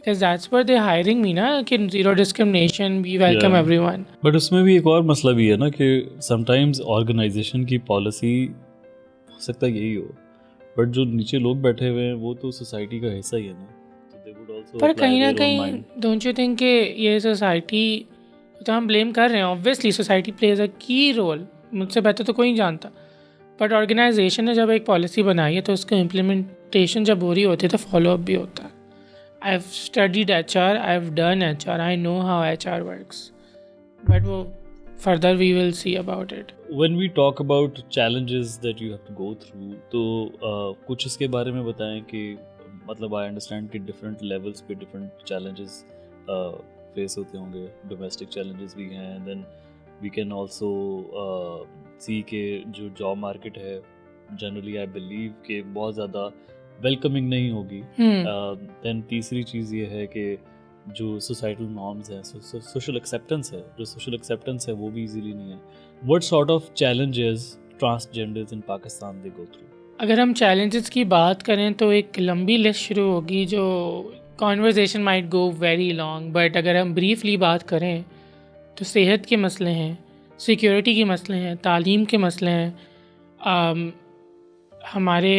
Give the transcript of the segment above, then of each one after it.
because that's where they're hiring me ना कि zero discrimination, we welcome Yeah. everyone. But उसमें भी एक और मसला भी है ना कि समटाइम्स ऑर्गेनाइजेशन की पॉलिसी हो सकता है यही हो, बट जो नीचे लोग बैठे हुए हैं वो तो सोसाइटी का हिस्सा ही है ना, तो दे वुड आल्सो पर अप्लाई कहीं ना देयर ओन कहीं माइंड. डोंट यू थिंक कि ये सोसाइटी तो हम ब्लेम कर रहे हैं, ऑब्वियसली सोसाइटी प्लेज अ की रोल, मुझसे बेहतर तो कोई नहीं जानता, बट ऑर्गेनाइजेशन ने जब एक पॉलिसी बनाई है तो उसका इम्प्लीमेंटेशन जब हो रही होती है तो फॉलोअप भी होता है. I have studied HR, I have done HR, I know how HR works, but वो further we will see about it. When we talk about challenges that you have to go through, तो कुछ इसके बारे में बताएं कि मतलब I understand कि डिफरेंट लेवल्स पे डिफरेंट चैलेंजेस फेस होते होंगे, डोमेस्टिक चैलेंजेस भी हैं, and then we can also see के जो जॉब मार्केट है जनरली आई बिलीव कि बहुत ज़्यादा वेलकमिंग नहीं होगी. देन तीसरी चीज़ ये है कि जो सोसाइटल नॉर्म्स हैं, सोशल एक्सेप्टेंस है, जो सोशल एक्सेप्टेंस है वो भी इजीली नहीं है. What sort of challenges transgenders in Pakistan they go through? अगर हम चैलेंजेस की बात करें तो एक लंबी लिस्ट शुरू होगी जो conversation might go very long, but अगर हम ब्रीफली बात करें तो सेहत के मसले हैं, सिक्योरिटी के मसले हैं, तालीम के मसले हैं, हमारे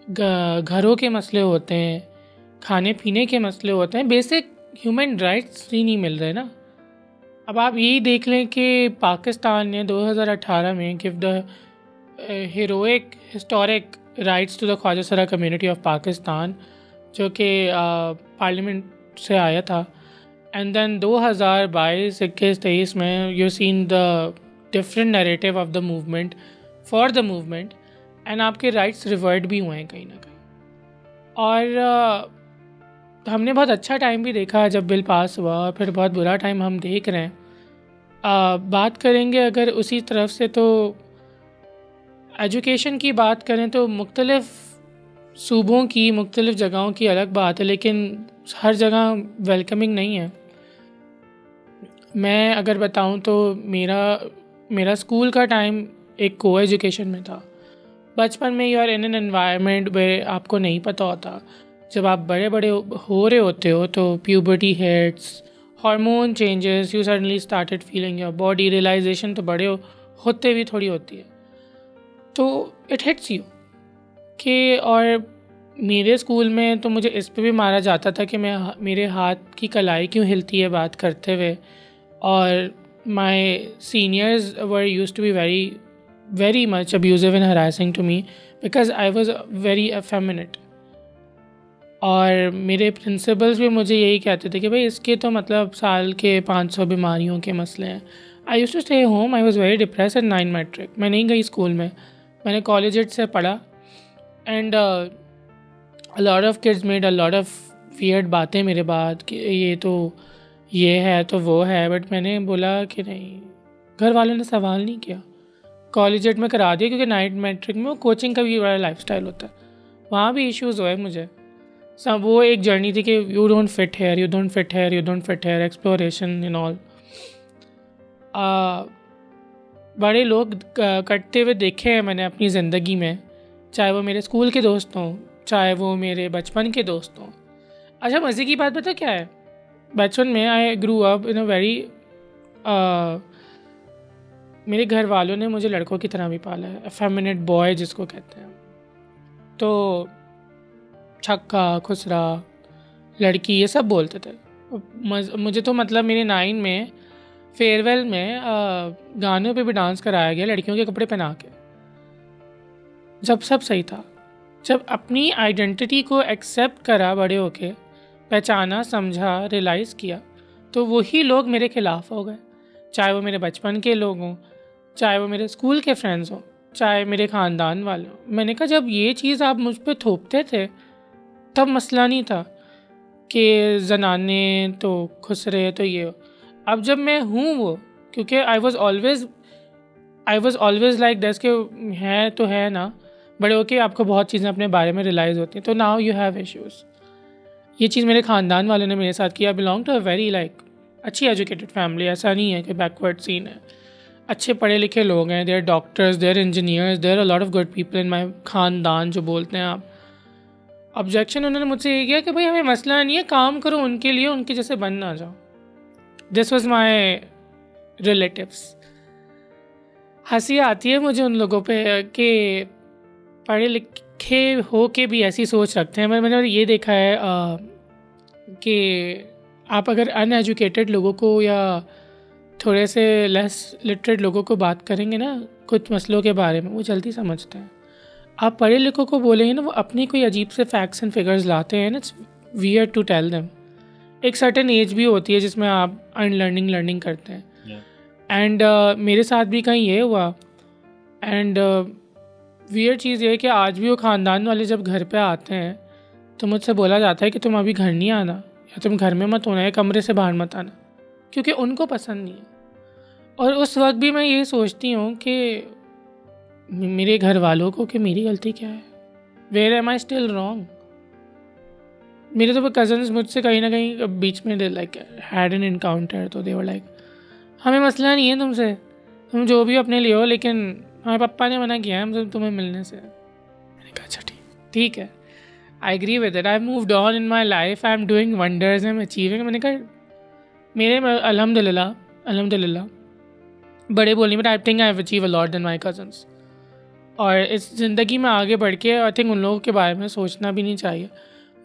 घरों के मसले होते हैं, खाने पीने के मसले होते हैं, बेसिक ह्यूमन राइट्स ही नहीं मिल रहे ना. अब आप यही देख लें कि पाकिस्तान ने 2018 में give the heroic historic rights to the Khwaja Sira community of Pakistan, जो कि पार्लियामेंट से आया था. एंड देन 2022, 21, 23 में you seen the different narrative of the movement for the movement, and आपके राइट्स रिवर्ट भी हुए हैं कहीं ना कहीं. और हमने बहुत अच्छा टाइम भी देखा जब बिल पास हुआ, और फिर बहुत बुरा टाइम हम देख रहे हैं. बात करेंगे अगर उसी तरफ से तो एजुकेशन की बात करें तो मुख्तलिफ़ सूबों की, मुख्तलिफ़ जगहों की अलग बात है, लेकिन हर जगह वेलकमिंग नहीं है. मैं अगर बताऊं तो मेरा स्कूल का टाइम एक को एजुकेशन में था. बचपन में you are in an environment में आपको नहीं पता होता. जब आप बड़े बड़े हो रहे होते हो तो puberty hits, hormone changes, you suddenly started feeling your body, realisation तो बड़े होते भी थोड़ी होती है, तो इट हिट्स यू कि. और मेरे स्कूल में तो मुझे इस पे भी मारा जाता था कि मेरे हाथ की कलाई क्यों हिलती है बात करते हुए, और my seniors were used to be very much abusive and harassing to me because I was very effeminate. और मेरे प्रिंसिपल्स भी मुझे यही कहते थे कि भाई इसके तो मतलब साल के 500 बीमारियों के मसले हैं. I used to stay home, I was very depressed at 9 matric. मैं नहीं गई स्कूल में, मैंने कॉलेज से पढ़ा, and a lot of kids made a lot of weird बातें मेरे बाद कि ये है तो वो है, बट मैंने बोला कि नहीं, घर वालों ने सवाल नहीं किया. कॉलेज में करा दिया क्योंकि 9 मैट्रिक में वो कोचिंग का भी बड़ा लाइफस्टाइल होता है, वहाँ भी इश्यूज़ हुए मुझे. सब वो एक जर्नी थी कि you don't fit here, you don't fit here, you don't fit here, exploration in all. बड़े लोग कटते हुए देखे हैं मैंने अपनी ज़िंदगी में, चाहे वो मेरे स्कूल के दोस्त हों, चाहे वो मेरे बचपन के दोस्त हों. अच्छा, मज़े की बात पता क्या है, बचपन में आई grew up in a very, मेरे घर वालों ने मुझे लड़कों की तरह भी पाला है, फेमिनेट बॉय जिसको कहते हैं. तो छक्का, खुसरा, लड़की, ये सब बोलते थे. मुझे तो मतलब मेरे 9 में फेयरवेल में गानों पे भी डांस कराया गया लड़कियों के कपड़े पहना के, जब सब सही था. जब अपनी आइडेंटिटी को एक्सेप्ट करा, बड़े होके पहचाना, समझा, रियलाइज़ किया, तो वही लोग मेरे ख़िलाफ़ हो गए. चाहे वो मेरे बचपन के लोग हों, चाहे वो मेरे स्कूल के फ्रेंड्स हों, चाहे मेरे ख़ानदान वाले हों. मैंने कहा जब ये चीज़ आप मुझ पर थोपते थे तब मसला नहीं था कि जनाने तो खुसरे तो ये. अब जब मैं हूँ वो, क्योंकि I was always like this कि है तो है ना, बड़े होके आपको बहुत चीज़ें अपने बारे में रियलाइज़ होती हैं. तो नाउ यू हैव इश्यूज़. ये चीज़ मेरे ख़ानदान वालों ने मेरे साथ किया. I belong to a very अच्छी एजुकेटेड फैमिली, ऐसा नहीं है कि बैकवर्ड सीन है. अच्छे पढ़े लिखे लोग हैं, there doctors, there engineers, there a lot of good people in my ख़ानदान, जो बोलते हैं आप. ऑब्जेक्शन उन्होंने मुझसे ये किया कि भाई हमें मसला नहीं है, काम करो उनके लिए, उनके जैसे बन ना जाओ। This was my relatives. हंसी आती है मुझे उन लोगों पे कि पढ़े लिखे हो के भी ऐसी सोच रखते हैं। मैंने ये देखा है कि आप अगर अनएजुकेटेड लोगों को या थोड़े से लेस लिटरेट लोगों को बात करेंगे ना कुछ मसलों के बारे में, वो जल्दी समझते हैं। आप पढ़े लिखों को बोलेंगे ना, वो अपनी कोई अजीब से फैक्ट्स एंड फिगर्स लाते हैं ना, it's weird to tell them. एक सर्टेन एज भी होती है जिसमें आप लर्निंग करते हैं। एंड मेरे साथ भी कहीं ये हुआ। एंड वियर्ड चीज़ ये है कि आज भी वो ख़ानदान वाले जब घर पे आते हैं तो मुझसे बोला जाता है कि तुम अभी घर नहीं आना, या तुम घर में मत होना, या कमरे से बाहर मत आना, क्योंकि उनको पसंद नहीं है। और उस वक्त भी मैं ये सोचती हूँ कि मेरे घर वालों को कि मेरी गलती क्या है, where am I still wrong. मेरे तो कज़न्स मुझसे कहीं ना कहीं बीच में लाइक हैड एन इनकाउंटर, तो दे वर लाइक हमें मसला नहीं है तुमसे, तुम जो भी अपने लिए हो, लेकिन हमारे पापा ने मना किया है हम तुम्हें मिलने से। मैंने कहा अच्छा ठीक है, I agree with it, I moved on in my life, I am doing wonders, I am achieving. मैंने कहा मेरे अल्हम्दुलिल्लाह बड़े बोलने में I think I have achieve a lot then my cousins. और इस ज़िंदगी में आगे बढ़ के आई थिंक उन लोगों के बारे में सोचना भी नहीं चाहिए।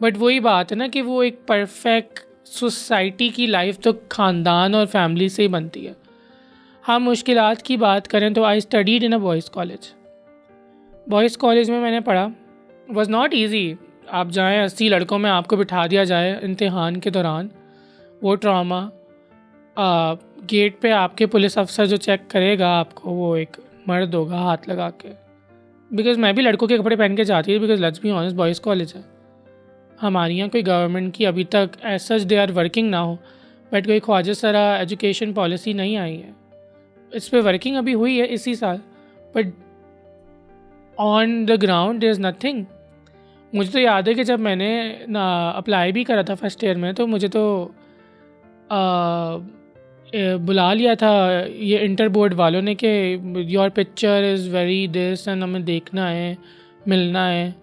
बट वही बात है ना कि वो एक परफेक्ट सोसाइटी की लाइफ तो ख़ानदान और फैमिली से ही बनती है। हम मुश्किलात की बात करें तो I studied in a boys college में मैंने पढ़ा। Was not easy. आप जाएँ 80 लड़कों में आपको बिठा दिया जाए इम्तिहान के दौरान, वो ट्रॉमा, गेट पे आपके पुलिस अफसर जो चेक करेगा आपको, वो एक मर्द होगा हाथ लगा के। बिकॉज़ मैं भी लड़कों के कपड़े पहन के जाती थी, because let's be honest boys college है। हमारे यहाँ कोई गवर्नमेंट की अभी तक as such they are working ना हो, बट कोई ख्वाजा सरा एजुकेशन पॉलिसी नहीं आई है। इस पर वर्किंग अभी हुई है इसी साल, but on the ground there is nothing. मुझे तो याद है कि जब मैंने अप्लाई भी करा था फर्स्ट ईयर में, तो मुझे तो बुला लिया था ये इंटर बोर्ड वालों ने कि your picture is very this and हमें देखना है, मिलना है।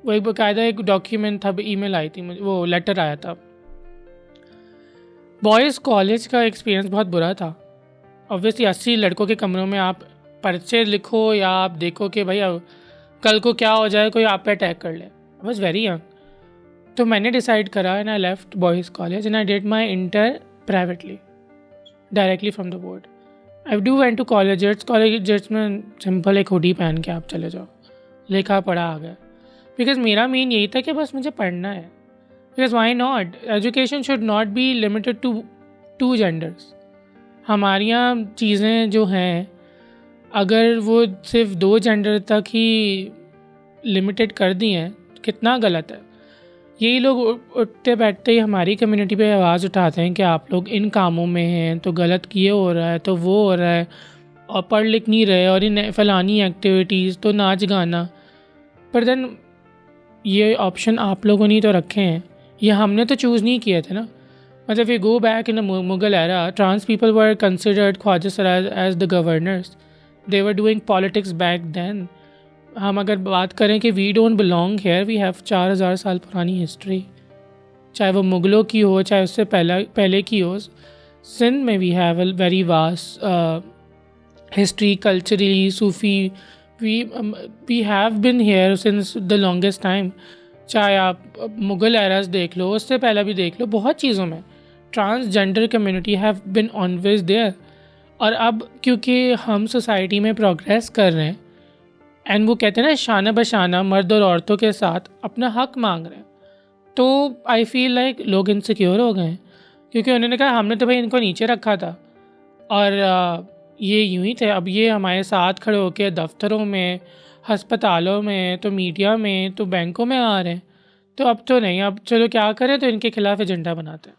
वो एक बाकायदा एक डॉक्यूमेंट था, ईमेल आई थी मुझे, वो लेटर आया था। बॉयज़ कॉलेज का एक्सपीरियंस बहुत बुरा था। ऑब्वियसली 80 लड़कों के कमरों में आप पर्चे लिखो या आप देखो कि भाई कल को क्या हो जाए, कोई आप पे अटैक कर ले। I was very young. तो मैंने डिसाइड करा and I left boys college and I did my inter privately directly from the board. I do went to collegiates में सिंपल एक हुडी पहन के आप चले जाओ, लिखा पढ़ा आ गया। बिकॉज मेरा मेन यही था कि बस मुझे पढ़ना है। Because why not, education should not be limited to two genders. हमारे यहाँ चीज़ें जो हैं अगर वो सिर्फ 2 जेंडर तक ही लिमिटेड कर दी हैं, कितना गलत है। यही लोग उठते बैठते ही हमारी कम्युनिटी पे आवाज़ उठाते हैं कि आप लोग इन कामों में हैं तो गलत ये हो रहा है, तो वो हो रहा है, और पढ़ लिख नहीं रहे, और इन फलानी एक्टिविटीज़, तो नाच गाना। पर देन ये ऑप्शन आप लोगों ने तो रखे हैं, ये हमने तो चूज़ नहीं किए थे ना। मतलब we go back in the Mughal era, trans people were considered khwaja sara as the governors, they were doing politics back then. हम अगर बात करें कि we don't belong here, we have 4000 साल पुरानी हिस्ट्री, चाहे वो मुग़लों की हो चाहे उससे पहले की हो। सिंध में we have a very vast history, culturally, Sufi, we have been here since the longest time. चाहे आप मुग़ल एराज देख लो, उससे पहले भी देख लो, बहुत चीज़ों में transgender community have been always there. और अब क्योंकि हम सोसाइटी में प्रोग्रेस कर रहे हैं एंड वो कहते हैं ना शाना बशाना मर्द और औरतों के साथ अपना हक मांग रहे हैं, तो आई फील लाइक लोग इनसिक्योर हो गए हैं, क्योंकि उन्होंने कहा हमने तो भाई इनको नीचे रखा था और ये यूं ही थे। अब ये हमारे साथ खड़े होकर दफ्तरों में, हस्पतालों में, तो मीडिया में, तो बैंकों में आ रहे हैं, तो अब तो नहीं, अब चलो क्या करें, तो इनके खिलाफ एजेंडा बनाते हैं।